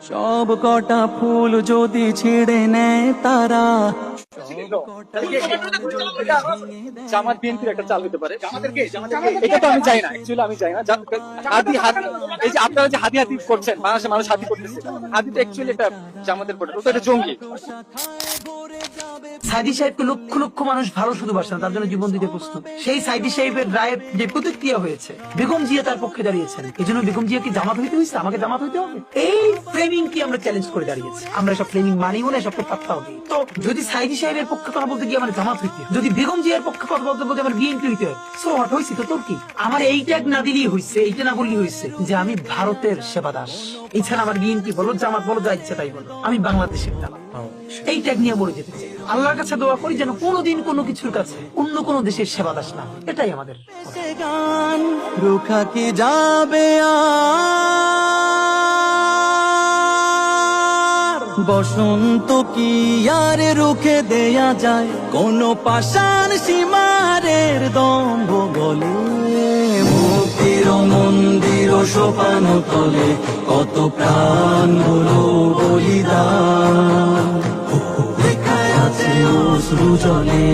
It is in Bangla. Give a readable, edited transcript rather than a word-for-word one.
সব কটা ফুল যদি ছিঁড়ে নেয় তারা, জামাত বিএনপির একটা চাল হতে পারে। এটা তো আমি চাই না, অ্যাকচুয়ালি আমি চাই না। হাদি হাদি, এই যে আপনারা যে হাদি হাদি করছেন, বাংলাদেশের মানুষ হাদি করতেছে, হাদি তো অ্যাকচুয়ালি একটা জামাতের প্রোডাক্ট, ও তো একটা জঙ্গি। সাইদি সাহেবকে লক্ষ লক্ষ মানুষ ভালো শুধু বাসে না, তার জন্য জীবন দিতে প্রস্তুত। সেই সাইদি সাহেবের রায়ের যে প্রতিক্রিয়া হয়েছে, বেগম জিয়া তার পক্ষে দাঁড়িয়েছেন। এই জন্য বেগম জিয়া কি জামাত হইতে হয়েছে, আমাকে জামাত হইতে হবে, এই ফ্রেমিং কি আমরা চ্যালেঞ্জ করে দাঁড়িয়েছি। আমরা সব ফ্রেমিং মানিও না, সবকে পাত্তাও দিই। তো যদি সাইদি সাহেবের পক্ষে কথা বলতে গিয়ে আমার জামাত হইতে হয়, যদি বেগম জিয়ার পক্ষে কথা বলতে বলতে আমার বিএনপি হইতে হয়, সো হট হয়েছি তো তোর কি? আমার এই ট্যাগ না দিলেই হয়েছে, এইটা না বললেই হয়েছে যে আমি ভারতের সেবাদাস। এছাড়া আমার বিএনপি বলো, জামাত বলো, যা ইচ্ছা তাই বলো, আমি বাংলাদেশের দালাল। এই ট্যাগ নিয়ে মরে যেতে চাই। আল্লাহর কাছে দোয়া করি যেন কোনোদিন কোনো কিছুর কাছে অন্য কোনো দেশের সেবাদাস না। এটাই আমাদের গান রুখা কি যাবে আর? বসন্ত কি আর রুখে দেয়া যায়? কোন পাষাণ সীমারের দম্ভ গলে, মুক্তির মন্দির সোপান তলে কত প্রাণ হলো বলিদান, লেখায় আছে অশ্রু জলে।